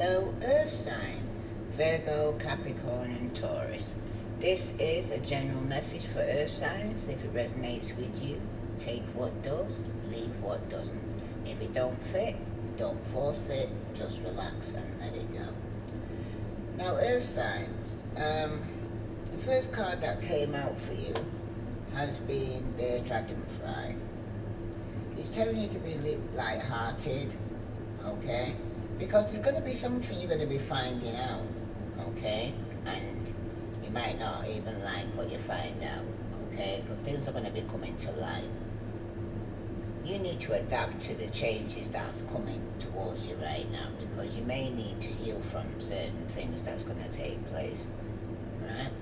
Hello, Earth signs Virgo, Capricorn, and Taurus. This is a general message for Earth signs. If it resonates with you, take what does, leave what doesn't. If it don't fit, don't force it, just relax and let it go. Now, Earth signs, the first card that came out for you has been the Dragonfly. It's telling you to be light-hearted, okay? Because there's going to be something you're going to be finding out, okay? And you might not even like what you find out, okay? Because things are going to be coming to light. You need to adapt to the changes that's coming towards you right now, because you may need to heal from certain things that's going to take place, right?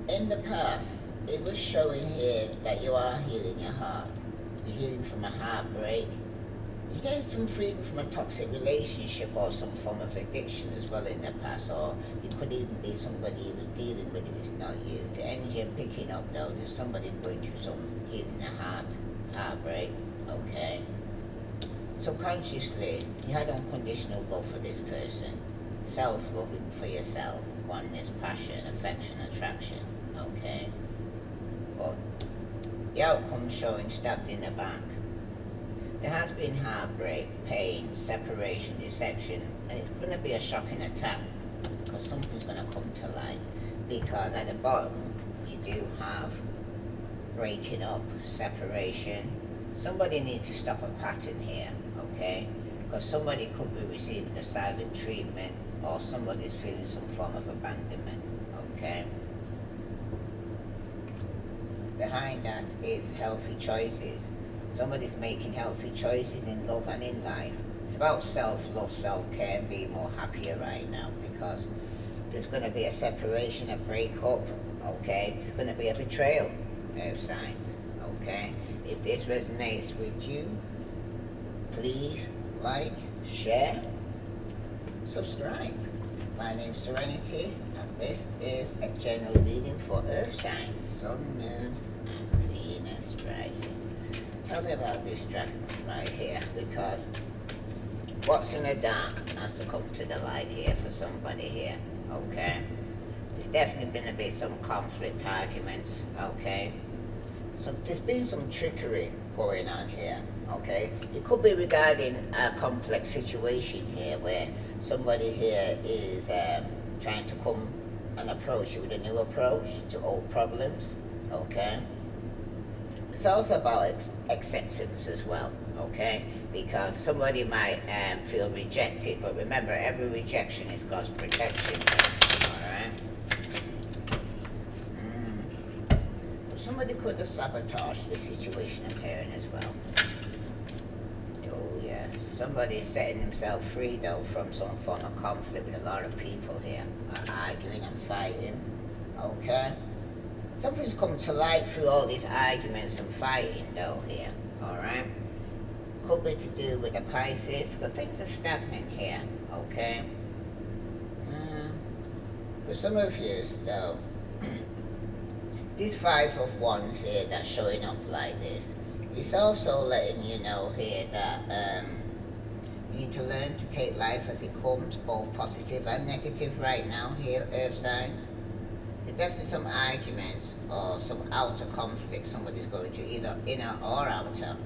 In the past, it was showing here that you are healing your heart. You're healing from a heartbreak. You get some freedom from a toxic relationship or some form of addiction as well in the past, or it could even be somebody you was dealing with, it was not you. The energy I'm picking up though, there's somebody going through some healing the heartbreak, okay? Subconsciously, you had unconditional love for this person, self-loving for yourself, oneness, passion, affection, attraction, okay? But the outcome showing stabbed in the back. There has been heartbreak, pain, separation, deception, and it's going to be a shocking attack because something's going to come to light. Because at the bottom, you do have breaking up, separation. Somebody needs to stop a pattern here, okay? Because somebody could be receiving the silent treatment, or somebody's feeling some form of abandonment, okay? Behind that is healthy choices. Somebody's making healthy choices in love and in life. It's about self-love, self-care, and being more happier right now, because there's going to be a separation, a breakup, okay? There's going to be a betrayal, Earth signs, okay? If this resonates with you, please like, share, subscribe. My name's Serenity, and this is a general reading for Earth signs, Sun, Moon, and Venus rising. Tell me about this dragonfly here, because what's in the dark has to come to the light here for somebody here, okay? There's definitely going to be some conflict, arguments, okay? So there's been some trickery going on here, okay? It could be regarding a complex situation here where somebody here is trying to come and approach you with a new approach to old problems, okay? It's also about acceptance as well, okay? Because somebody might feel rejected, but remember, every rejection is God's protection, alright? But somebody could have sabotaged the situation appearing as well. Oh yeah, somebody's setting himself free though from some form of conflict with a lot of people here, arguing and fighting, okay? Something's come to light through all these arguments and fighting though here, alright? Could be to do with the Pisces, but things are stagnant here, okay? For some of you though, this Five of Wands here that's showing up like this, it's also letting you know here that you need to learn to take life as it comes, both positive and negative right now here, Earth signs. There's definitely some arguments or some outer conflict somebody's going through, either inner or outer.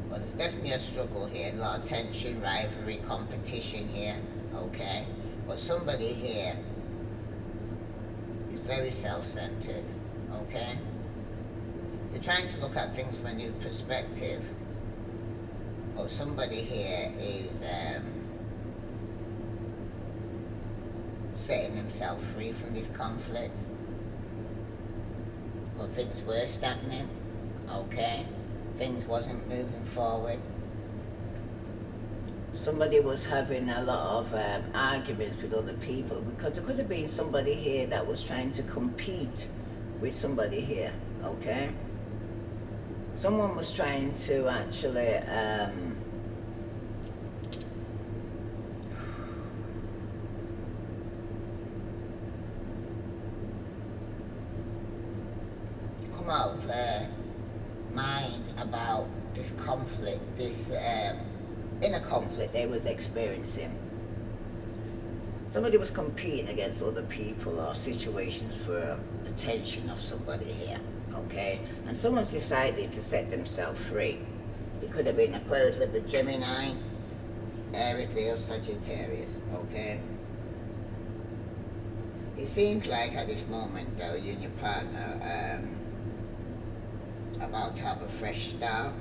But there's definitely a struggle here, a lot of tension, rivalry, competition here, okay? But somebody here is very self-centered, okay? They're trying to look at things from a new perspective. Or somebody here is setting themselves free from this conflict. Because things were stagnant, okay? Things wasn't moving forward. Somebody was having a lot of arguments with other people, because there could have been somebody here that was trying to compete with somebody here, okay? Someone was trying to actually come out of their mind about this conflict, this in a conflict they was experiencing. Somebody was competing against other people or situations for attention of somebody here, okay? And someone's decided to set themselves free. It could have been Aquarius, Libra, Gemini, Aries, Leo, Sagittarius, okay? It seems like at this moment though, you and your partner about to have a fresh start.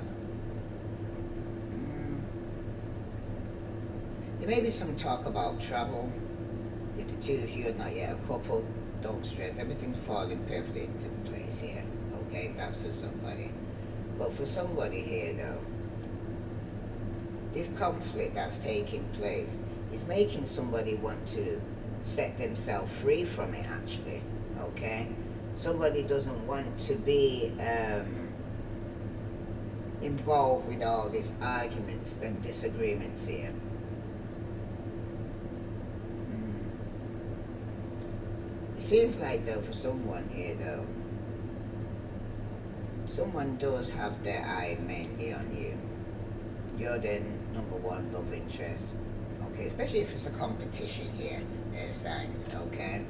There may be some talk about travel. If the two of you are not yet a couple, don't stress. Everything's falling perfectly into place here. Okay, that's for somebody. But for somebody here though, this conflict that's taking place is making somebody want to set themselves free from it actually. Okay? Somebody doesn't want to be involved with all these arguments and disagreements here. It seems like though for someone here though, someone does have their eye mainly on you. You're the number one love interest. Okay, especially if it's a competition here, air signs, okay?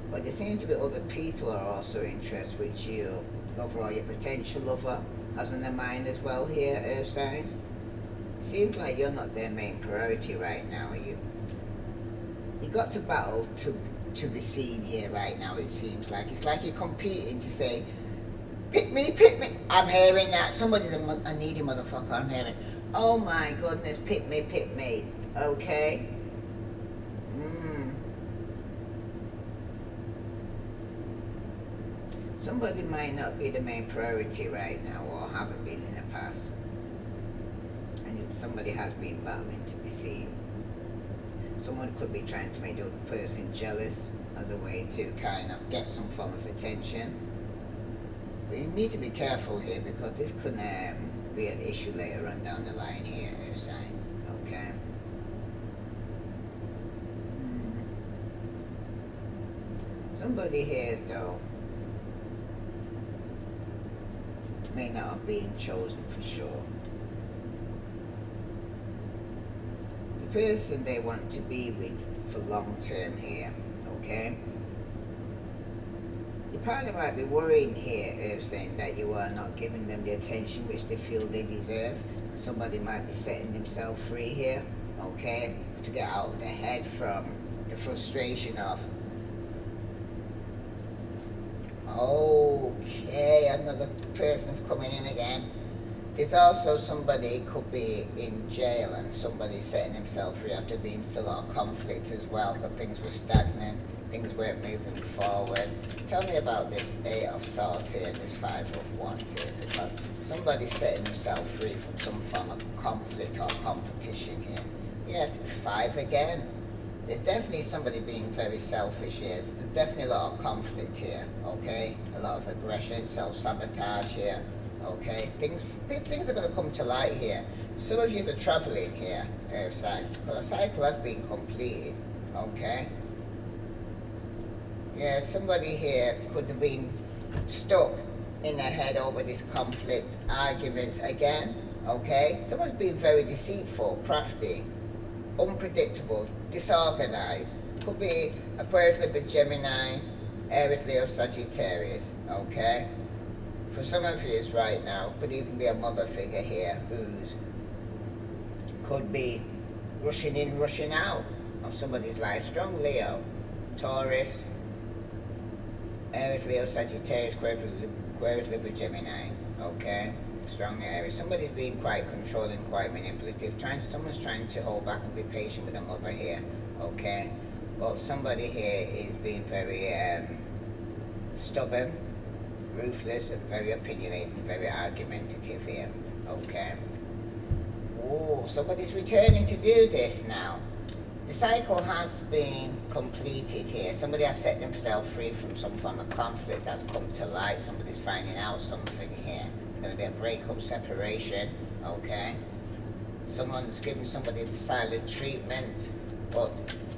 But there seem to be other people are also interested with you. Lover or your potential lover has on their mind as well here, air signs. Seems like you're not their main priority right now, are you? You got to battle to be seen here right now, it seems like. It's like you're competing to say, pick me, pick me. I'm hearing that. Somebody's a needy motherfucker, I'm hearing. Oh my goodness, pick me, okay? Somebody might not be the main priority right now or haven't been in the past. And somebody has been battling to be seen. Someone could be trying to make the other person jealous as a way to kind of get some form of attention. But you need to be careful here because this could be an issue later on down the line here, air signs, okay? Somebody here though may not have been chosen for sure. The person they want to be with for long term here, okay? Your partner might be worrying here, saying that you are not giving them the attention which they feel they deserve. Somebody might be setting themselves free here, okay? To get out of their head from the frustration of, okay, another person's coming in again. There's also somebody could be in jail and somebody setting himself free after being through a lot of conflict as well, but things were stagnant, things weren't moving forward. Tell me about this 8 of Swords here and this 5 of Wands here, because somebody's setting himself free from some form of conflict or competition here. Yeah, 5 again. There's definitely somebody being very selfish here. There's definitely a lot of conflict here, okay? A lot of aggression, self-sabotage here, okay? Things are going to come to light here. Some of you are traveling here, air signs, because a cycle has been completed, okay? Yeah, somebody here could have been stuck in their head over this conflict, arguments again, okay? Someone's been very deceitful, crafty, unpredictable, disorganized. Could be Aquarius, Libra, Gemini, Aries, Leo, Sagittarius, okay? For some of you right now, could even be a mother figure here who's could be rushing in, rushing out of somebody's life. Strong Leo, Taurus, Aries, Leo, Sagittarius, Aquarius, Libra, Gemini, okay? Strong Aries. Somebody's being quite controlling, quite manipulative. Someone's trying to hold back and be patient with a mother here, okay? But somebody here is being very stubborn, ruthless, and very opinionated, very argumentative here, okay? Oh, somebody's returning to do this now. The cycle has been completed here. Somebody has set themselves free from some form of conflict that's come to light. Somebody's finding out something here. It's going to be a breakup, separation, okay? Someone's giving somebody the silent treatment, but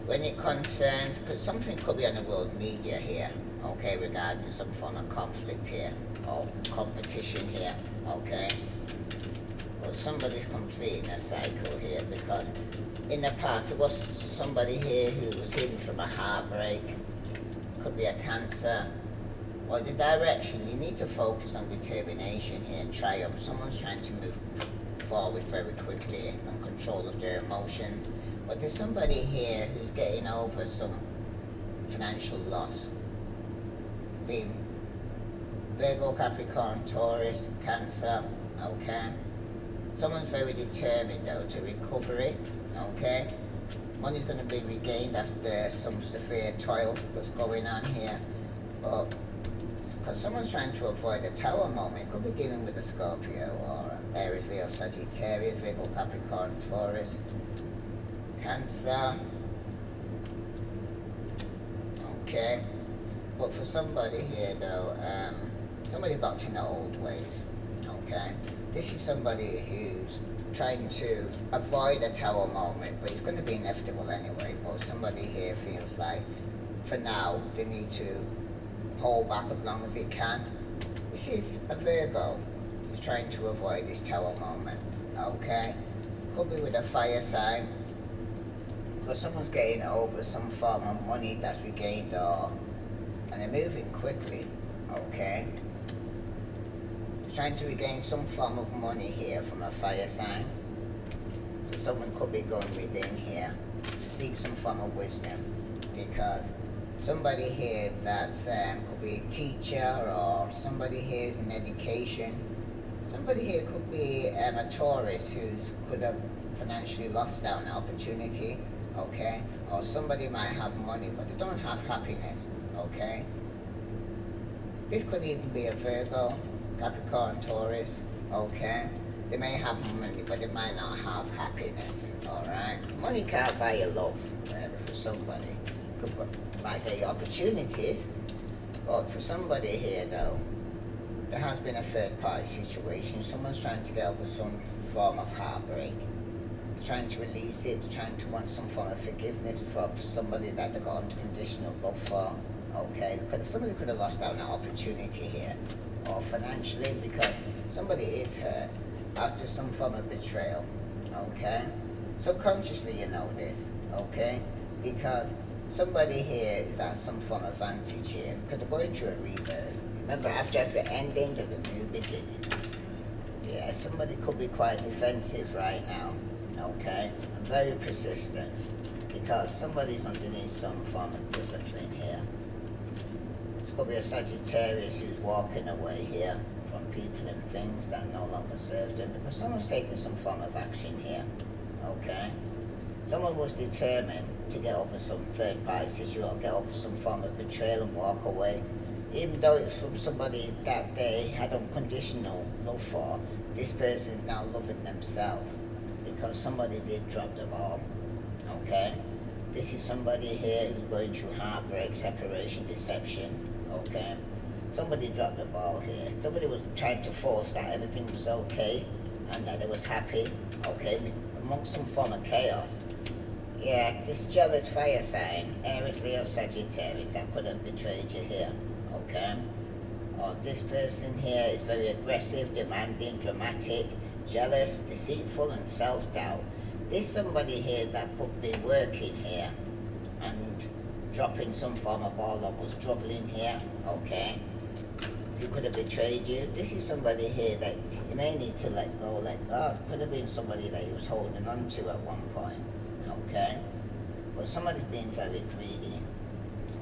when it concerns, because something could be on the world media here, okay, regarding some form of conflict here, or competition here, okay? But somebody's completing a cycle here, because in the past there was somebody here who was hidden from a heartbreak, could be a cancer, or the direction. You need to focus on determination here and triumph. Someone's trying to move forward very quickly and control of their emotions, but there's somebody here who's getting over some financial loss. See, Virgo, Capricorn, Taurus, Cancer, okay? Someone's very determined though to recover it, okay? Money's going to be regained after some severe toil that's going on here, but because someone's trying to avoid a tower moment. Could be dealing with a Scorpio or Aries, Leo, Sagittarius, Virgo, Capricorn, Taurus, Cancer, okay? But for somebody here though, somebody locked in their old ways, okay? This is somebody who's trying to avoid a tower moment, but it's going to be inevitable anyway. But somebody here feels like, for now, they need to hold back as long as it can. This is a Virgo who's trying to avoid this tower moment, okay? Could be with a fire sign, but someone's getting over some form of money that's regained, and they're moving quickly, okay? They're trying to regain some form of money here from a fire sign. So someone could be going within here to seek some form of wisdom, because somebody here that's could be a teacher, or somebody here is in education. Somebody here could be a Taurus who could have financially lost out on opportunity, okay? Or somebody might have money but they don't have happiness, okay? This could even be a Virgo, Capricorn, Taurus, okay? They may have money but they might not have happiness, alright? Money can't buy you love for somebody. Might get you opportunities, but for somebody here though, there has been a third party situation. Someone's trying to get over some form of heartbreak. They're trying to release it, they're trying to want some form of forgiveness from somebody that they got unconditional love for, okay? Because somebody could have lost out on an opportunity here, or financially, because somebody is hurt after some form of betrayal, okay? Subconsciously you know this, okay? Because somebody here is at some form of vantage here, because they're going through a rebirth. Remember, after every ending, there's a new beginning. Yeah, somebody could be quite defensive right now, okay? And very persistent, because somebody's underneath some form of discipline here. This could be a Sagittarius who's walking away here from people and things that no longer serve them, because someone's taking some form of action here, okay? Someone was determined to get over some third party situation, or get over some form of betrayal and walk away. Even though it's from somebody that they had unconditional love for, this person is now loving themselves because somebody did drop the ball, okay? This is somebody here who's going through heartbreak, separation, deception, okay? Somebody dropped the ball here. Somebody was trying to force that everything was okay and that they was happy, okay? Amongst some form of chaos. Yeah, this jealous fire sign, Aries, Leo, Sagittarius, that could have betrayed you here, okay? Or this person here is very aggressive, demanding, dramatic, jealous, deceitful, and self-doubt. There's somebody here that could be working here and dropping some form of ball, or was struggling here, okay? Who could have betrayed you. This is somebody here that you may need to let go, let God. Could have been somebody that you was holding on to at one point, okay? But somebody's being very greedy.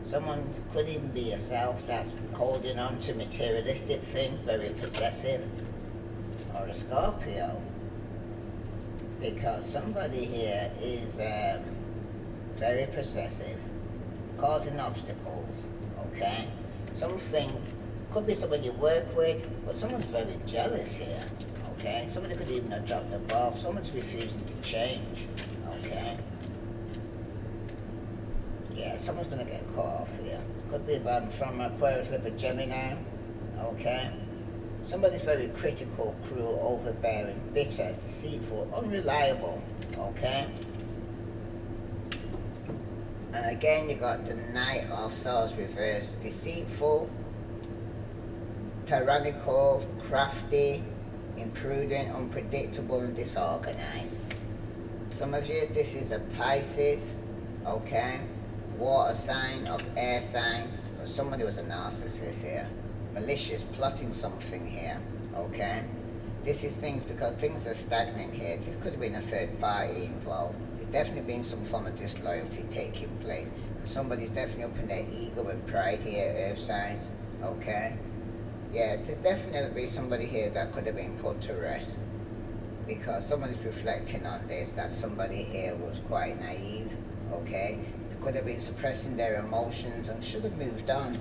Someone could even be yourself that's holding on to materialistic things, very possessive, or a Scorpio. Because somebody here is very possessive, causing obstacles, okay? Something, could be somebody you work with, but someone's very jealous here, okay? Somebody could even have dropped the ball. Someone's refusing to change, okay? Yeah, someone's gonna get caught off here. Could be from Aquarius, Libra, Gemini, okay? Somebody's very critical, cruel, overbearing, bitter, deceitful, unreliable, okay? And again, you got the Knight of Swords reversed, deceitful, tyrannical, crafty, imprudent, unpredictable, and disorganized. Some of you, this is a Pisces, okay? Water sign or air sign, but somebody was a narcissist here. Malicious, plotting something here, okay? This is things because things are stagnant here. This could have been a third party involved. There's definitely been some form of disloyalty taking place. Somebody's definitely up in their ego and pride here, earth signs, okay? Yeah, there's definitely somebody here that could have been put to rest. Because somebody's reflecting on this, that somebody here was quite naive, okay? They could have been suppressing their emotions and should have moved on.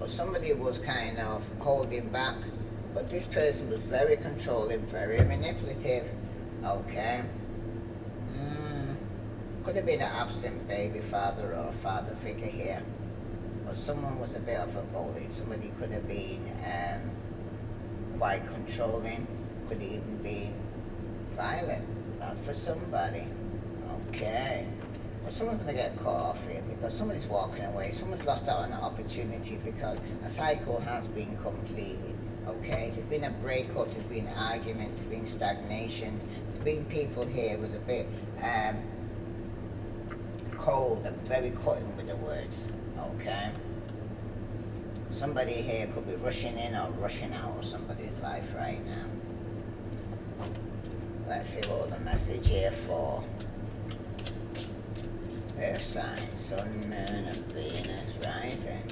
But somebody was kind of holding back. But this person was very controlling, very manipulative, okay? Could have been an absent baby father or father figure here. But someone was a bit of a bully. Somebody could have been quite controlling, could even be violent. That's for somebody. Okay. Well, someone's going to get caught off here because somebody's walking away. Someone's lost out on an opportunity because a cycle has been completed. Okay, there's been a breakup, there's been arguments, there's been stagnations, there's been people here with a bit cold and very cutting with the words. Okay, somebody here could be rushing in or rushing out of somebody's life right now. Let's see what the message here for Earth sign, Sun, Moon, and Venus rising.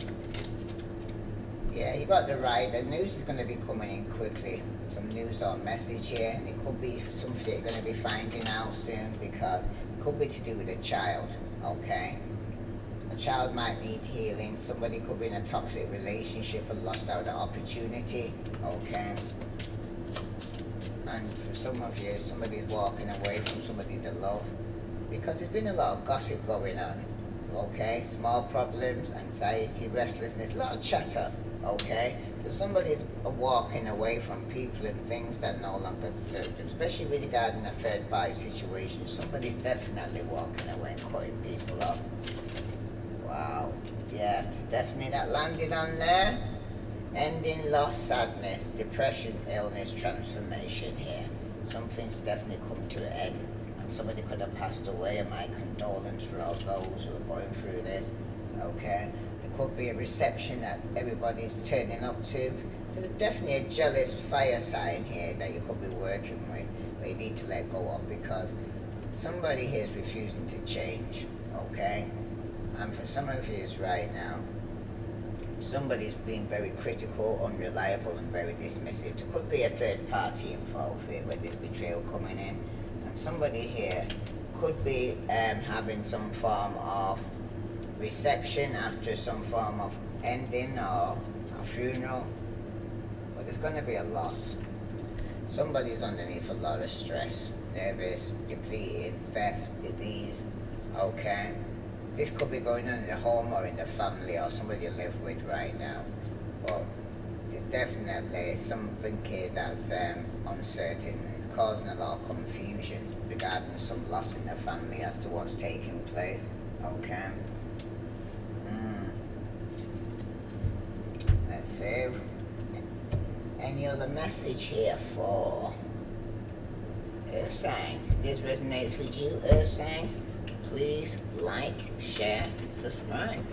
Yeah, you got the right. The news is going to be coming in quickly. Some news or message here, and it could be something you're going to be finding out soon because it could be to do with a child. Okay, a child might need healing. Somebody could be in a toxic relationship and lost out on opportunity. Okay. And for some of you, somebody's walking away from somebody they love because there's been a lot of gossip going on. Okay, small problems, anxiety, restlessness, a lot of chatter. Okay, so somebody's walking away from people and things that no longer serve them, especially regarding a third party situation. Somebody's definitely walking away and cutting people off. Wow, yeah, definitely that landed on there. Ending, loss, sadness, depression, illness, transformation here. Something's definitely come to an end. And somebody could have passed away, and my condolence for all those who are going through this. Okay? There could be a reception that everybody's turning up to. There's definitely a jealous fire sign here that you could be working with, but you need to let go of because somebody here is refusing to change. Okay? And for some of you right now, somebody's being very critical, unreliable, and very dismissive. There could be a third party involved here with this betrayal coming in. And somebody here could be having some form of reception after some form of ending or a funeral. But there's going to be a loss. Somebody's underneath a lot of stress, nervous, depleting, theft, disease. Okay? This could be going on in the home or in the family or somebody you live with right now. But there's definitely something here that's uncertain. It's causing a lot of confusion regarding some loss in the family as to what's taking place. Okay. Let's see. Any other message here for Earth signs? If this resonates with you, Earth signs, please like, share, subscribe.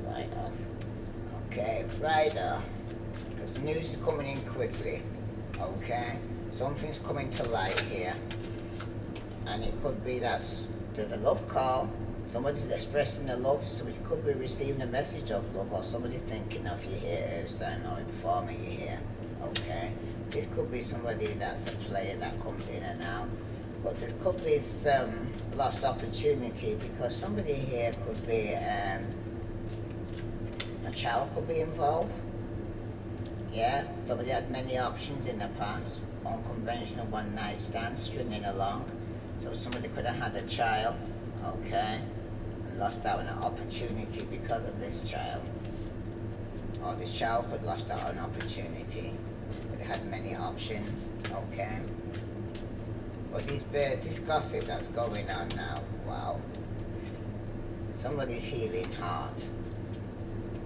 Right off. Okay, right off. Because the news is coming in quickly. Okay, something's coming to light here, and it could be that there's a love call. Somebody's expressing the love. Somebody could be receiving a message of love, or somebody thinking of you here, Earth sign, or informing you here. Okay, this could be somebody that's a player that comes in and out. But there could be some lost opportunity because somebody here could be, a child could be involved. Yeah, somebody had many options in the past. Unconventional one night stand, stringing along. So somebody could have had a child, okay, and lost out on an opportunity because of this child. Or this child could have lost out on an opportunity. Could have had many options, okay. But these birds, this gossip that's going on now, wow. Somebody's healing heart.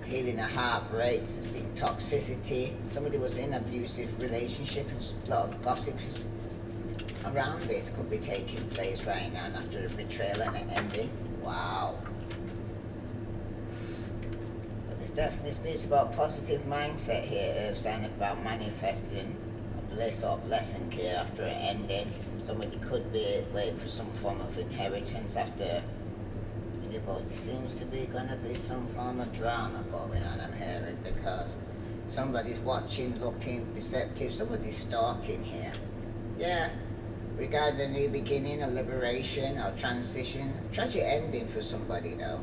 healing a heartbreak, there's been toxicity. Somebody was in an abusive relationship, and a lot of gossip is around this could be taking place right now after a betrayal and an ending. Wow. But there's definitely speaks about positive mindset here, Earth sign, about manifesting a bliss or blessing here after an ending. Somebody could be waiting for some form of inheritance after. But there seems to be going to be some form of drama going on, I'm hearing, because somebody's watching, looking, perceptive, somebody's stalking here. Yeah, regarding a new beginning, a liberation, or transition. Tragic ending for somebody, though.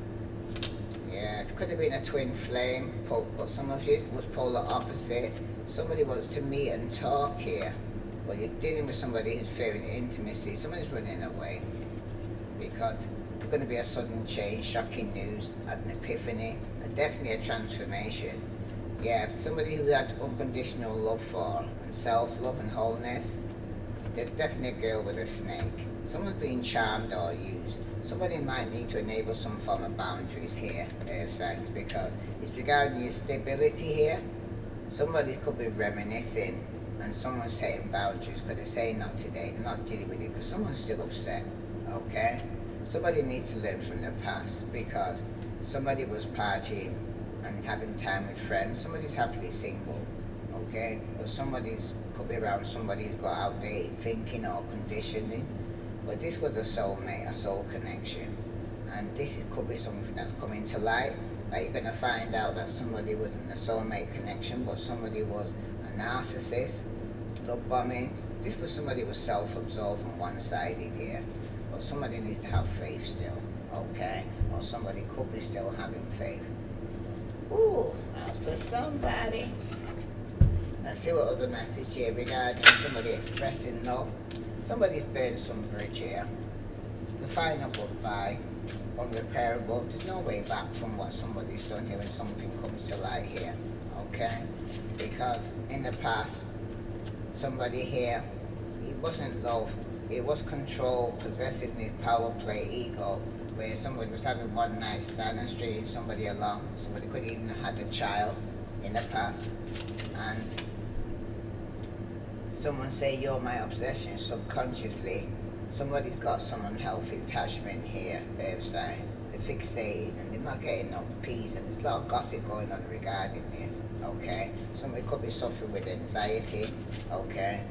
Yeah, it could have been a twin flame, but some of you was polar opposite. Somebody wants to meet and talk here, but you're dealing with somebody who's fearing intimacy. Somebody's running away because it's going to be a sudden change, shocking news, an epiphany, and definitely a transformation. Yeah, somebody who had unconditional love for and self-love and wholeness. They're definitely a girl with a snake. Someone's being charmed or used. Somebody might need to enable some form of boundaries here, Earth signs, because it's regarding your stability here. Somebody could be reminiscing and someone's setting boundaries because they're saying not today, they're not dealing with it because someone's still upset, okay? Somebody needs to learn from their past because somebody was partying and having time with friends. Somebody's happily single, okay? Or somebody's could be around somebody who's got outdated thinking or conditioning. But this was a soulmate, a soul connection. And this could be something that's coming to light. Like you're gonna find out that somebody wasn't a soulmate connection, but somebody was a narcissist, love bombing. This was somebody who was self-absorbed and one-sided here. But somebody needs to have faith still, okay? Or somebody could be still having faith. Ooh, that's for somebody. Let's see what other message here regarding somebody expressing love. Somebody's burned some bridge here. It's a final goodbye, unrepairable. There's no way back from what somebody's done here when something comes to light here, okay? Because in the past, somebody here, it wasn't love. It was control, possessiveness, power play, ego, where somebody was having one night stand and stringing somebody along. Somebody could even have had a child in the past. And someone say, you're my obsession, subconsciously. Somebody's got some unhealthy attachment here, Earth signs. They're fixated and they're not getting no peace, and there's a lot of gossip going on regarding this, okay? Somebody could be suffering with anxiety, okay?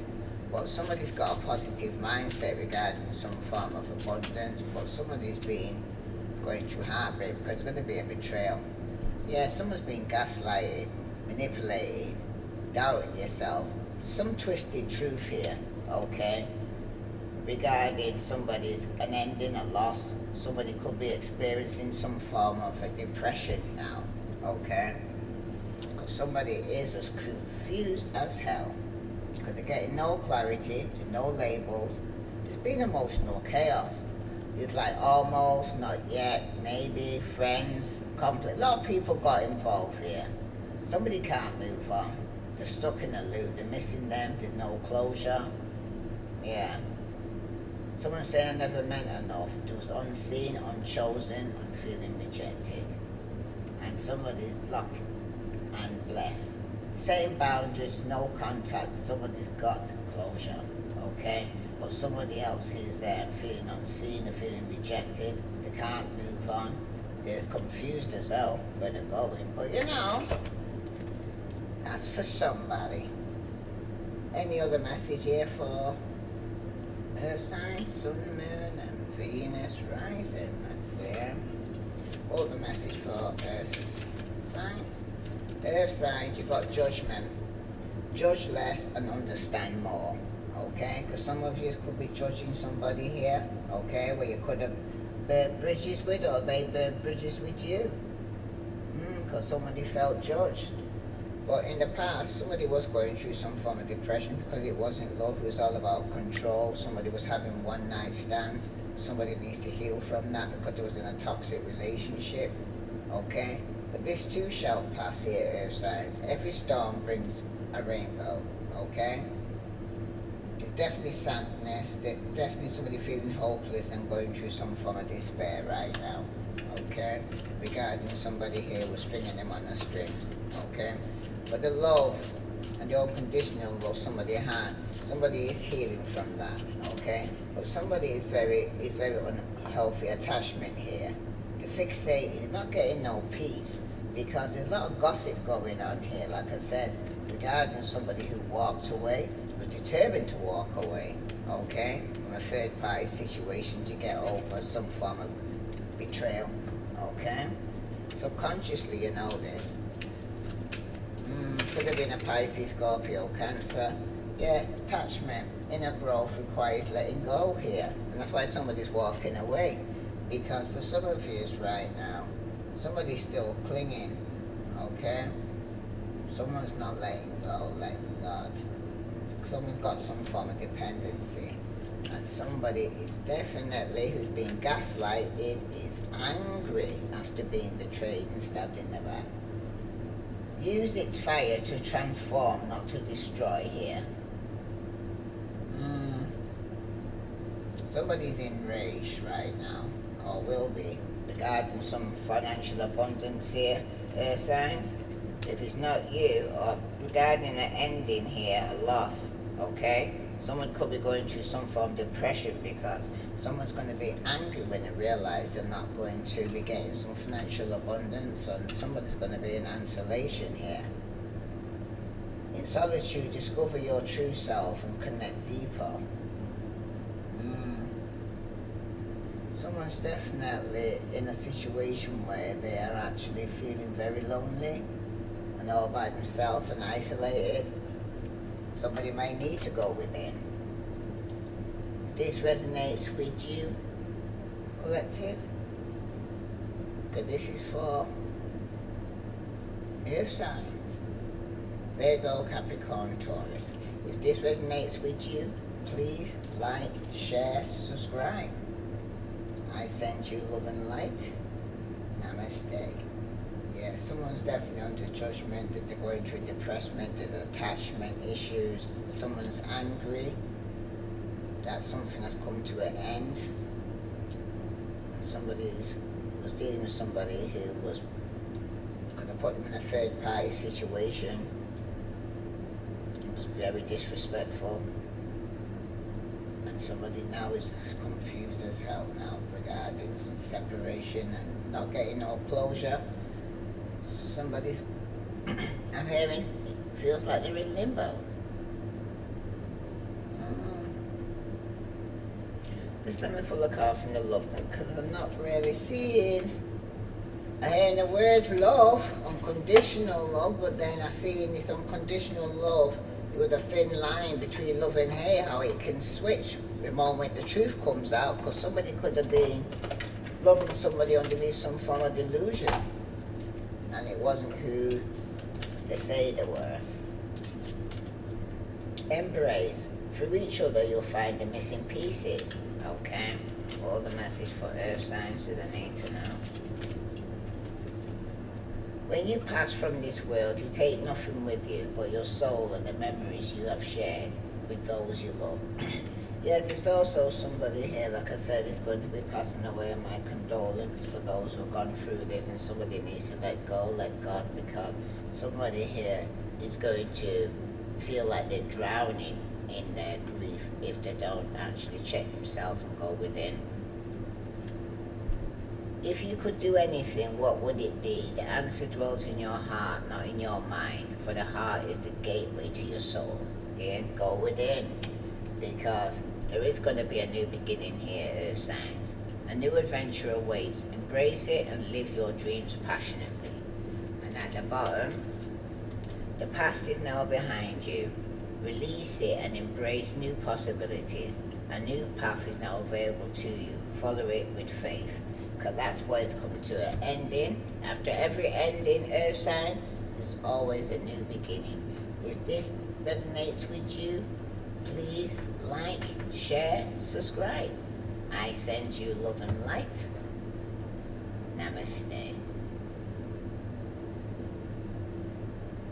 But somebody's got a positive mindset regarding some form of abundance, but somebody's been going through heartbreak because there's going to be a betrayal. Yeah, someone's been gaslighted, manipulated, doubting yourself. Some twisted truth here, okay? Regarding somebody's an ending, a loss. Somebody could be experiencing some form of a depression now, okay? Because somebody is as confused as hell. Because they're getting no clarity, no labels. There's been emotional chaos. It's like almost, not yet, maybe, friends, conflict. A lot of people got involved here. Somebody can't move on. They're stuck in a loop. They're missing them. There's no closure. Yeah. Someone saying I never meant enough. It was unseen, unchosen, and feeling rejected. And somebody's blocked and blessed. Setting boundaries, no contact. Somebody's got closure, okay? But somebody else is feeling unseen, they're feeling rejected. They can't move on. They're confused as hell where they're going. But you know, that's for somebody. Any other message here for Earth signs, Sun, Moon, and Venus rising? Let's see. All the message for Earth signs. Earth signs, you've got judgment. Judge less and understand more, okay? Because some of you could be judging somebody here, okay? Where you could have burnt bridges with, or they burnt bridges with you. Because somebody felt judged. But in the past, somebody was going through some form of depression because it wasn't love, it was all about control. Somebody was having one night stands. Somebody needs to heal from that because they was in a toxic relationship, okay? But this too shall pass here, Earth signs. Every storm brings a rainbow, okay? There's definitely sadness. There's definitely somebody feeling hopeless and going through some form of despair right now. okay? Regarding somebody here was stringing them on a string, okay? But the love and the unconditional love somebody had, somebody is healing from that, okay? But somebody is very unhealthy attachment here. The fixated, is not getting no peace because there's a lot of gossip going on here, like I said, regarding somebody who walked away, was determined to walk away, okay, from a third party situation to get over some form of betrayal, okay? Subconsciously you know this. Could have been a Pisces, Scorpio, Cancer. Yeah, attachment, inner growth requires letting go here. And that's why somebody's walking away. Because for some of you right now, somebody's still clinging, okay? Someone's not letting go, letting God. Someone's got some form of dependency. And somebody is definitely, who's been gaslighted, is angry after being betrayed and stabbed in the back. Use its fire to transform, not to destroy here. Somebody's enraged right now, or will be, regarding some financial abundance here, earth signs. If it's not you, or regarding an ending here, a loss, okay? Someone could be going through some form of depression because someone's going to be angry when they realize they're not going to be getting some financial abundance, and somebody's going to be in isolation here. In solitude, discover your true self and connect deeper. Someone's definitely in a situation where they are actually feeling very lonely and all by themselves and isolated. Somebody might need to go within. If this resonates with you, collective, because this is for earth signs, Virgo, Capricorn, Taurus. If this resonates with you, please like, share, subscribe. I send you love and light. Namaste. Yeah, someone's definitely under judgment, that they're going through depression, attachment issues. Someone's angry that something has come to an end. And somebody was dealing with somebody who was going to put them in a third party situation. It was very disrespectful. And somebody now is confused as hell now regarding some separation and not getting no closure. Somebody's, I'm hearing, feels like they're in limbo. Just let me pull a card from the love deck, because I'm not really seeing. I'm hearing the word love, unconditional love, but then I see in this unconditional love with a thin line between love and hate, how it can switch the moment the truth comes out, because somebody could have been loving somebody underneath some form of delusion, and it wasn't who they say they were. Embrace. Through each other you'll find the missing pieces, okay? All the message for earth signs that they need to know. When you pass from this world, you take nothing with you but your soul and the memories you have shared with those you love. Yeah, there's also somebody here, like I said, is going to be passing away, and my condolence for those who have gone through this, and somebody needs to let go, let God, because somebody here is going to feel like they're drowning in their grief if they don't actually check themselves and go within. If you could do anything, what would it be? The answer dwells in your heart, not in your mind, for the heart is the gateway to your soul. Then go within, because there is going to be a new beginning here, earth signs. A new adventure awaits. Embrace it and live your dreams passionately. And at the bottom, the past is now behind you. Release it and embrace new possibilities. A new path is now available to you. Follow it with faith, because that's why it's coming to an ending. After every ending, earth sign, there's always a new beginning. If this resonates with you, please like, share, subscribe. I send you love and light. Namaste.